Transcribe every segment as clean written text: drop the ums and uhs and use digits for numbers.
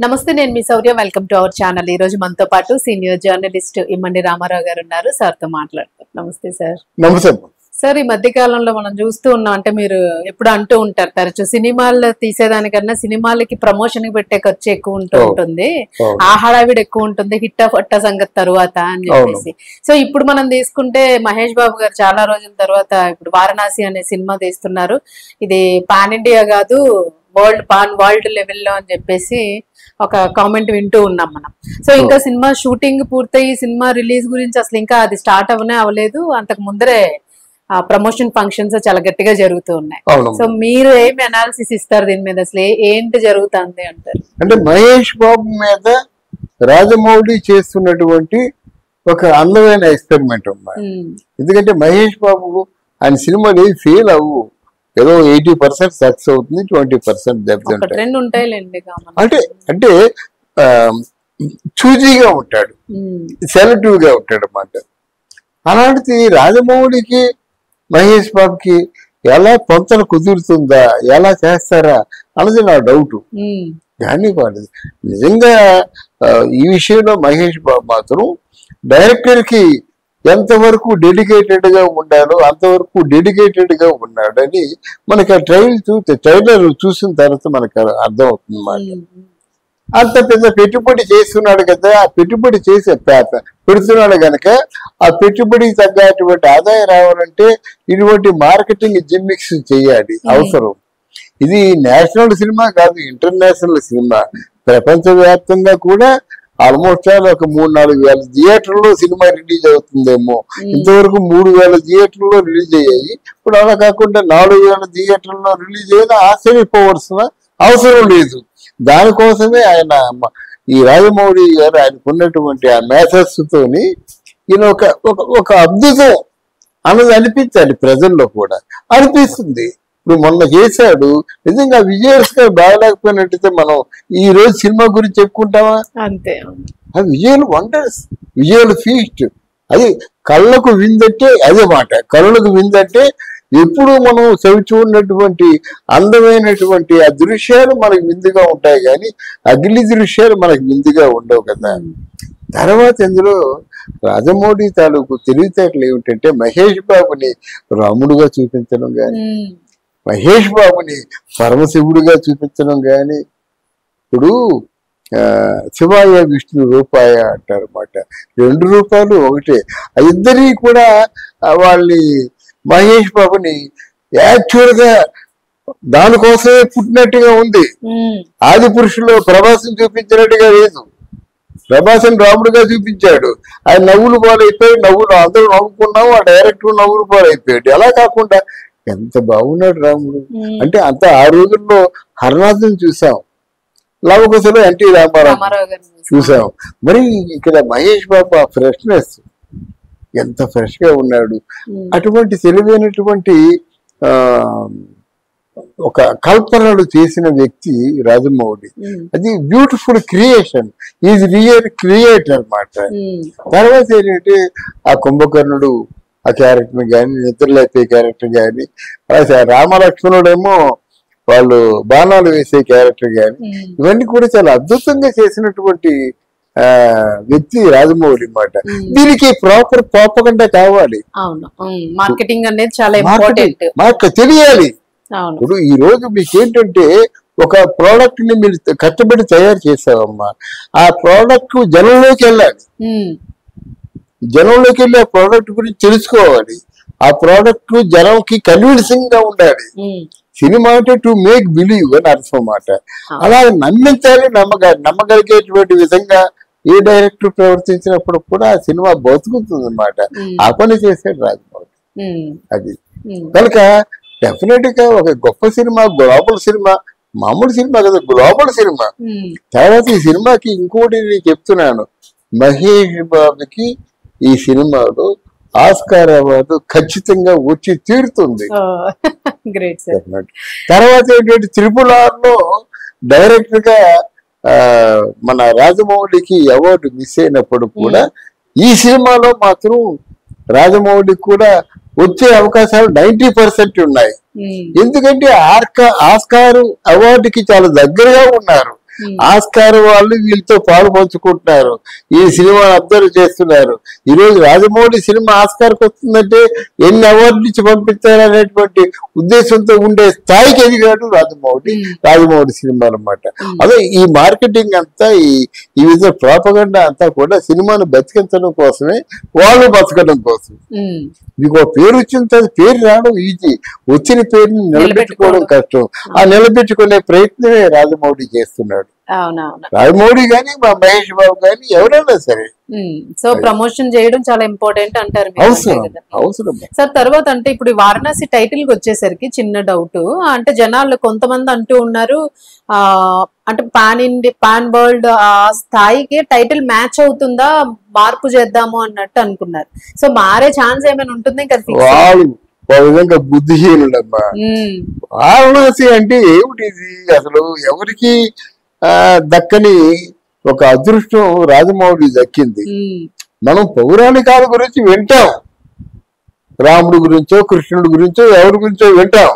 నమస్తే, నేను మీ Shaurya. Welcome to our channel. ఈ రోజు మనతో పాటు సీనియర్ జర్నలిస్ట్ ఇమ్మండి రామారావు గారు ఉన్నారు. సార్తో మాట్లాడతాం. నమస్తే సార్. నమస్తే సార్, ఈ మధ్య కాలంలో మనం చూస్తూ ఉన్నాం, అంటే మీరు ఎప్పుడు అంటూ ఉంటారు తరచు సినిమాలు తీసేదానికన్నా సినిమాలకి ప్రమోషన్ పెట్టే ఖర్చు ఎక్కువ ఉంటుంది, ఆ హడావిడి ఎక్కువ ఉంటుంది హిట్ అట్ట సంగతి తరువాత అని చెప్పేసి. సో ఇప్పుడు మనం తీసుకుంటే మహేష్ బాబు గారు చాలా రోజుల తర్వాత ఇప్పుడు వారణాసి అనే సినిమా తీస్తున్నారు. ఇది పాన్ ఇండియా కాదు, వరల్డ్ లెవెల్లో అని చెప్పేసి ఒక కామెంట్ వింటూ ఉన్నాం మనం. సో ఇంకా సినిమా షూటింగ్ పూర్తయి సినిమా రిలీజ్ గురించి అసలు ఇంకా అది స్టార్ట్ అవ్వలేదు. అంతకు ముందరే ప్రమోషన్ ఫంక్షన్స్ చాలా గట్టిగా జరుగుతూ ఉన్నాయి. సో మీరు ఏమి అనాలిసిస్ ఇస్తారు దీని మీద? అసలు ఏంటి జరుగుతుంది అంటారు? అంటే మహేష్ బాబు మీద రాజమౌళి చేస్తున్నటువంటి ఒక అందమైన ఎక్స్పెరిమెంట్ అన్నమాట. ఎందుకంటే మహేష్ బాబు ఆయన సినిమాలు ఫెయిల్ అవ్వు, ఏదో 80% సక్సెస్ అవుతుంది, 20% దెబ్బతింటాయి. అంటే చూజీగా ఉంటాడు, సెలెక్టివ్ గా ఉంటాడు అన్నమాట. అలాంటిది రాజమౌళికి మహేష్ బాబుకి ఎలా పొంతన కుదురుతుందా, ఎలా చేస్తారా అన్నది నా డౌట్. కానీ వాళ్ళు నిజంగా ఈ విషయంలో మహేష్ బాబు మాత్రం డైరెక్టర్ కి ఎంతవరకు డెడికేటెడ్ గా ఉండాలో అంతవరకు డెడికేటెడ్ గా ఉన్నాడని మనకి ఆ ట్రైలర్ చూసిన తర్వాత మనకు అర్థం అవుతుంది అన్నమాట. అంత పెద్ద పెట్టుబడి చేస్తున్నాడు కదా, ఆ పెట్టుబడి చేసే పెడుతున్నాడు కనుక ఆ పెట్టుబడికి తగ్గటువంటి ఆదాయం రావాలంటే ఇటువంటి మార్కెటింగ్ జిమ్మిక్స్ చేయాలి, అవసరం. ఇది నేషనల్ సినిమా కాదు, ఇంటర్నేషనల్ సినిమా. ప్రపంచవ్యాప్తంగా కూడా ఆల్మోస్ట్ ఒక 3-4 వేల థియేటర్లో సినిమా రిలీజ్ అవుతుందేమో. ఇంతవరకు 3,000 థియేటర్లో రిలీజ్ అయ్యాయి. ఇప్పుడు అలా కాకుండా 4,000 థియేటర్లో రిలీజ్ అయ్యేది ఆశ్చర్యపోవలసిన అవసరం లేదు. దానికోసమే ఆయన ఈ రాజమౌళి గారు ఆయనకున్నటువంటి ఆ మేధస్సుతోని ఈయన ఒక అద్భుతం అన్నది అనిపించాలి, ప్రజల్లో కూడా అనిపిస్తుంది. ఇప్పుడు మొన్న చేశాడు, నిజంగా విజువల్స్ గా బాగలేకపోయినట్టయితే మనం ఈ రోజు సినిమా గురించి చెప్పుకుంటామా? అంతే. అది విజువల్ వండర్స్, విజువల్ ఫీస్ట్. అది కళ్ళకు విందంటే అదే మాట. కళ్ళకు విందంటే ఎప్పుడు మనం చెవి చూడనటువంటి అందమైనటువంటి ఆ దృశ్యాలు మనకు విందుగా ఉంటాయి, కానీ అగ్ని దృశ్యాలు మనకు విందుగా ఉండవు కదా. తర్వాత ఇందులో రాజమౌళి తాలూకు తెలివితేటలు ఏమిటంటే మహేష్ బాబుని రాముడుగా చూపించడం కానీ, మహేష్ బాబుని పరమశివుడిగా చూపించడం కానీ. ఇప్పుడు శివాయ విష్ణు రూపాయ అంటారు అన్నమాట. 2 రూపాయలు ఒకటే. ఇద్దరి కూడా వాళ్ళని మహేష్ బాబుని యాక్చువల్ గా దానికోసమే పుట్టినట్టుగా ఉంది. ఆది పురుషులో ప్రభాసం చూపించినట్టుగా లేదు. ప్రభాసం రాముడుగా చూపించాడు, ఆయన నవ్వులు పాలైపోయాడు. అందరూ నవ్వుకున్నాము, ఆ డైరెక్టర్ నవ్వులు పాలైపోయాడు. అలా కాకుండా ఎంత బాగున్నాడు రాముడు అంటే అంత. ఆ రోజుల్లో హరనాథుని చూసాం, లవకుశలో ఎన్టీ రామారావు చూసాం. మరి ఇక్కడ మహేష్ బాబు ఆ ఫ్రెష్నెస్, ఎంత ఫ్రెష్ గా ఉన్నాడు. అటువంటి తెలివైనటువంటి ఒక కల్పనలు చేసిన వ్యక్తి రాజమౌళి. అది beautiful creation, is real creator అన్నమాట. తర్వాత ఏంటంటే ఆ కుంభకర్ణుడు ఆ క్యారెక్టర్ కానీ, నిద్రలేపే క్యారెక్టర్ కానీ, రామలక్ష్మణుడేమో వాళ్ళు బాణాలు వేసే క్యారెక్టర్ కానీ, ఇవన్నీ కూడా చాలా అద్భుతంగా చేసినటువంటి వ్యక్తి రాజమౌళి అన్నమాట. దీనికి ప్రాపర్ ప్రోపగండా కావాలి, మార్కెటింగ్ అనేది చాలా ఇంపార్టెంట్, మాకు తెలియాలి. ఇప్పుడు ఈ రోజు మీకేంటంటే ఒక ప్రోడక్ట్ ని మీరు కష్టపడి తయారు చేసావమ్మా, ఆ ప్రోడక్ట్ జనంలోకి వెళ్ళాలి. జనంలోకి వెళ్ళి ఆ ప్రోడక్ట్ గురించి తెలుసుకోవాలి. ఆ ప్రోడక్ట్ జనంకి కన్విన్సింగ్ గా ఉండాలి. సినిమా అంటే టు మేక్ బిలీవ్ అని అర్థం అన్నమాట. అలా నమ్మించాలి, నమ్మగలిగేటువంటి విధంగా ఏ డైరెక్టర్ ప్రవర్తించినప్పుడు కూడా ఆ సినిమా బతుకుతుంది అన్నమాట. ఆ పని చేశాడు రాజమౌళి. అది కనుక డెఫినెట్ గా ఒక గొప్ప సినిమా, గ్లోబల్ సినిమా, మామూలు సినిమా కదా, గ్లోబల్ సినిమా. తర్వాత ఈ సినిమాకి ఇంకోటి నేను చెప్తున్నాను, మహేష్ బాబుకి ఈ సినిమాలో ఆస్కార్ అవార్డు ఖచ్చితంగా వచ్చి తీరుతుంది. తర్వాత ఏంటంటే RRR లో డైరెక్టర్ గా మన రాజమౌళికి అవార్డు మిస్ అయినప్పుడు కూడా ఈ సినిమాలో మాత్రం రాజమౌళికి కూడా వచ్చే అవకాశాలు 90% ఉన్నాయి. ఎందుకంటే ఆస్కార్ అవార్డుకి చాలా దగ్గరగా ఉన్నారు. ఆస్కార్ వాళ్ళు వీళ్ళతో పాలు పంచుకుంటున్నారు, ఈ సినిమాను అబ్జర్వ్ చేస్తున్నారు. ఈ రోజు రాజమౌళి సినిమా ఆస్కార్కి వస్తుందంటే ఎన్ని అవార్డులు ఇచ్చి పంపిస్తారనేటువంటి ఉద్దేశంతో ఉండే స్థాయికి ఎదిగాడు రాజమౌళి సినిమా అన్నమాట. అదే ఈ మార్కెటింగ్ అంతా ఈ విధంగా ప్రాపగండా అంతా కూడా సినిమాను బతికించడం కోసమే, వాళ్ళు బతకడం కోసం. మీకు పేరు వచ్చిన తర్వాత పేరు రావడం ఈజీ, వచ్చిన పేరుని నిలబెట్టుకోవడం కష్టం. ఆ నిలబెట్టుకునే ప్రయత్నమే రాజమౌళి చేస్తున్నాడు. రాజమౌళి గాని మా మహేష్ బాబు గాని ఎవరైనా సరే. సో ప్రమోషన్ చేయడం చాలా ఇంపార్టెంట్ అంటారు అవసరం. సార్ తర్వాత అంటే ఇప్పుడు వారణాసి టైటిల్ కి వచ్చేసరికి చిన్న డౌట్, అంటే జనాలు కొంతమంది అంటూ ఉన్నారు అంటే పాన్ వరల్డ్ ఆ స్థాయికి టైటిల్ మ్యాచ్ అవుతుందా, మార్పు చేద్దాము అన్నట్టు అనుకున్నారు. సో మారే ఛాన్స్ ఏమైనా ఉంటుంది ఇంకా? విధంగా బుద్ధిహీనుడమ్మా. వారణాసి అంటే ఏమిటి అసలు? ఎవరికి దక్కని ఒక అదృష్టం రాజమౌళి దక్కింది. మనం పౌరాణికాల గురించి వింటాం, రాముడి గురించో కృష్ణుడి గురించో ఎవరి గురించో వింటాం.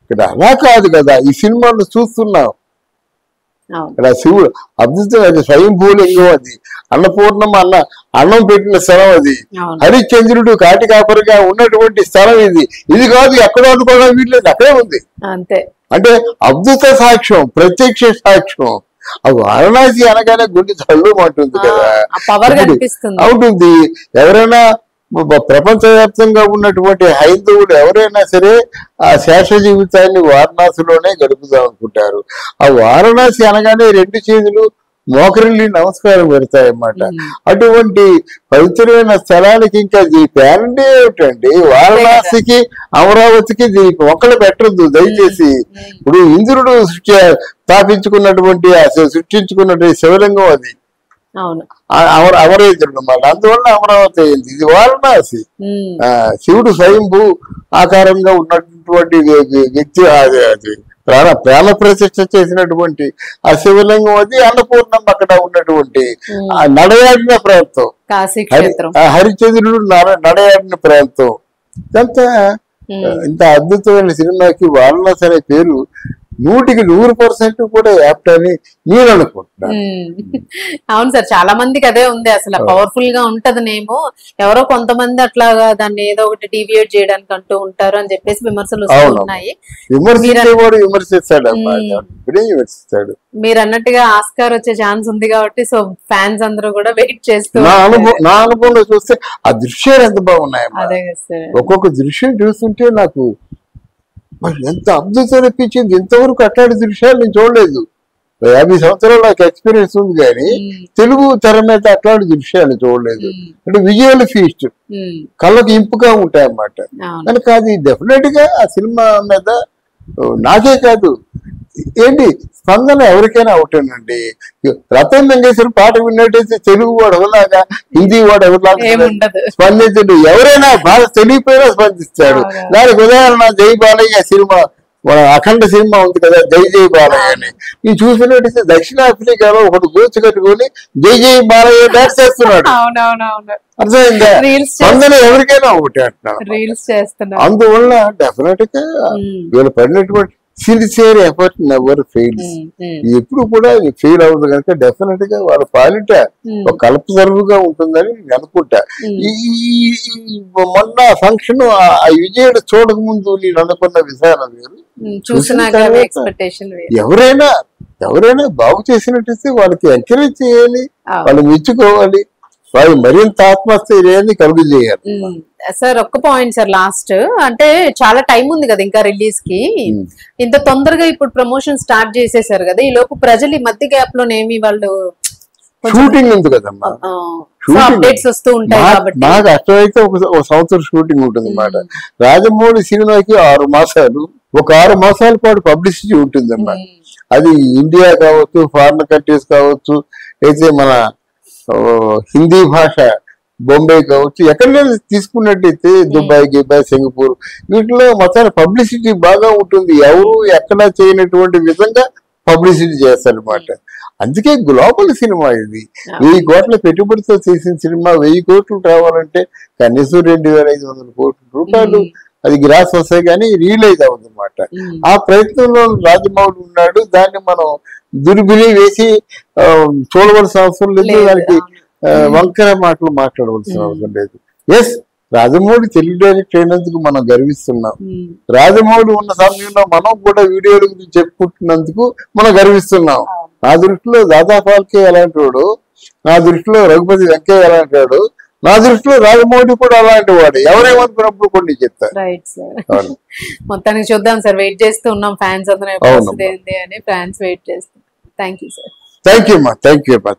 ఇక్కడ అలా కాదు కదా, ఈ సినిమాను చూస్తున్నాం. ఇక్కడ శివుడు అద్భుతం, అది స్వయంభూలింగం, అది అన్నపూర్ణమ్మ అన్నం పెట్టిన స్థలం, అది హరిశ్చంద్రుడు కాటికాపరిగా ఉన్నటువంటి స్థలం ఇది కాదు ఎక్కడో అనుకోవడం వీల్లేదు, అక్కడే ఉంది. అంటే అద్భుత సాక్ష్యం, ప్రత్యక్ష సాక్ష్యం. ఆ వారణాసి అనగానే గుండె చల్లు అంటుంది కదా, అవుతుంది. ఎవరైనా ప్రపంచవ్యాప్తంగా ఉన్నటువంటి హైందవులు ఎవరైనా సరే ఆ శేష జీవితాన్ని వారణాసిలోనే గడుపుదాం అనుకుంటారు. ఆ వారణాసి అనగానే రెండు చేతులు మోకరిల్లి నమస్కారం పెడతాయన్నమాట. అటువంటి పవిత్రమైన స్థలానికి ఇంకా పేరంటే ఏమిటండి? వారణాసికి అమరావతికి దీనికి మొక్కలు పెట్టద్దు దయచేసి. ఇప్పుడు ఇంద్రుడు స్థాపించుకున్నటువంటి సృష్టించుకున్నటువంటి శివలింగం అది అమరేంద్రుడు అన్నమాట. అందువల్ల అమరావతి అయింది. ఇది వారణాసి. శివుడు స్వయంభూ ఆకారంగా ఉన్నటువంటి వ్యక్తి, అది ప్రాణ ప్రతిష్ఠ చేసినటువంటి ఆ శివలింగం, అది అన్నపూర్ణం అక్కడ ఉన్నటువంటి నడయాడిన ప్రాంతం, హరిచంద్రుడు నడయాడిన ప్రాంతం. ఇదంతా ఇంత అద్భుతమైన సినిమాకి వారణాసి అనే పేరు 100% కూడా యాప్ట్ అని నేను అనుకుంటున్నాను. అవును సార్, చాలా మందికి అదే ఉంది. అసలు పవర్ఫుల్ గా ఉంటది నేమో, ఎవరో కొంతమంది అట్లాగా దాన్ని ఏదో ఒకటి డీవియేట్ చేయడానికి అంటూ ఉంటారు అని చెప్పేసి విమర్శలు ఉన్నాయి. విమర్శిస్తాడు. మీరు అన్నట్టుగా ఆస్కార్ వచ్చే ఛాన్స్ ఉంది కాబట్టి సో ఫ్యాన్స్ అందరూ కూడా వెయిట్ చేస్తూ, నా అనుభవంలో చూస్తే ఆ దృశ్యాలు ఎంత బాగున్నాయి. ఒక్కొక్క దృశ్యం చూస్తుంటే నాకు మరి ఎంత అద్భుతం అనిపించింది. ఇంతవరకు అట్లాంటి దృశ్యాలు నేను చూడలేదు. 50 సంవత్సరాలు నాకు ఎక్స్పీరియన్స్ ఉంది, కానీ తెలుగు తెర మీద అట్లాంటి దృశ్యాలు చూడలేదు. అంటే విజువల్ ఫీస్ట్ కళ్ళకు ఇంపుగా ఉంటాయన్నమాట. కనుక అది డెఫినెట్ గా ఆ సినిమా మీద నాకే కాదు, ఏంటి స్పందన ఎవరికైనా ఒకటేనండి. రతన్ వెంకటేశ్వర పాట విన్నట్టయితే తెలుగు వాడు ఎవరిలాగా, హిందీ వాడు ఎవరిలాగా స్పందించడు. ఎవరైనా బాగా తెలియపోయినా స్పందిస్తాడు. దానికి ఉదాహరణ జై బాలయ్య సినిమా, మన అఖండ సినిమా ఉంది కదా, జై జై బాలయ్య అని. నేను చూసినట్టయితే దక్షిణాఫ్రికాలో ఒకటి గోచు కట్టుకొని జై జై బాలయ్య డాన్స్ చేస్తున్నాడు. అర్థమైందా? స్పందన ఎవరికైనా ఒకటి అంటున్నాను. అందువల్ల డెఫినెట్ గా వీళ్ళు పడినటువంటి సిన్సియర్ ఎఫర్ట్ నెవర్ ఫెయిల్స్. ఎప్పుడు కూడా ఫెయిల్ అవ్వదు కనుక డెఫినెట్ గా వాళ్ళ పాలిట ఒక కల్పసరువుగా ఉంటుందని నేను అనుకుంటా. మొన్న ఫంక్షన్ ఆ విజయుడు చూడక ముందు నేను అనుకున్న విధానం వేరు, ఎవరైనా బాగు చేసినట్టయితే వాళ్ళకి ఎంకరేజ్ చేయాలి, వాళ్ళు మెచ్చుకోవాలి, వాళ్ళు మరింత ఆత్మస్థైర్యాన్ని కలుగు చేయాలి. సార్ ఒక్క పాయింట్ సార్, లాస్ట్ అంటే చాలా టైం ఉంది కదా ఇంకా రిలీజ్ కి, ఇంత తొందరగా ఇప్పుడు ప్రమోషన్ స్టార్ట్ చేసేసారు కదా, ఈ లోపు ప్రజలు ఈ మధ్య గ్యాప్ లోనేమి వాళ్ళు షూటింగ్ ఉంది కదమ్మా, అప్డేట్స్ వస్తూ ఉంటాయి కాబట్టి నాకు అర్థమైతే ఒక సంవత్సరం షూటింగ్ ఉంటుంది అన్నమాట. రాజమౌళి సినిమాకి 6 మాసాలు, ఒక 6 మాసాల పాటు పబ్లిసిటీ ఉంటుందమ్మా. అది ఇండియా కావచ్చు, ఫారిన్ కంట్రీస్ కావచ్చు, అయితే మన హిందీ భాష బొంబే కావచ్చు, ఎక్కడైనా తీసుకున్నట్టయితే దుబాయ్, గిబాయ్, సింగపూర్, వీటిలో మొత్తం పబ్లిసిటీ బాగా ఉంటుంది. ఎవరు ఎక్కడ చేయనటువంటి విధంగా పబ్లిసిటీ చేస్తారనమాట. అందుకే గ్లోబల్ సినిమా ఇది. 1000 కోట్ల పెట్టుబడితో చేసిన సినిమా 1000 కోట్లు రావాలంటే కనీసం 2500 కోట్ల రూపాయలు అది గ్రాస్ వస్తాయి కానీ రియలైజ్ అవ్వదు అనమాట. ఆ ప్రయత్నంలో రాజమౌళి ఉన్నాడు. దాన్ని మనం దుర్బిని వేసి చూడవలసిన అవసరం లేదు, దానికి వంకర మాటలు మాట్లాడవలసిన అవసరం లేదు. ఎస్, రాజమౌళి తెలుగు డైరెక్టర్ అయినందుకు మనం గర్విస్తున్నాం. రాజమౌళి ఉన్న సమయంలో మనం కూడా వీడియోల గురించి చెప్పుకుంటున్నందుకు మనం గర్విస్తున్నాం. నా దృష్టిలో దాదా ఫాల్కే ఎలాంటి వాడు, నా దృష్టిలో రఘుపతి వెంకయ్య ఎలాంటి వాడు, నా దృష్టిలో రాజమౌళి కూడా అలాంటి వాడు. ఎవరేమనుకున్నప్పుడు కొన్ని చెప్తారు. Right sir. మొత్తానికి చూద్దాం సార్, వెయిట్ చేస్తూ ఉన్నాం ఫ్యాన్స్ అందరూ అని ఫ్యాన్స్ వెయిట్ చేస్తాం. Thank you sir. Thank you అమ్మా. థ్యాంక్ యూ అమ్మా.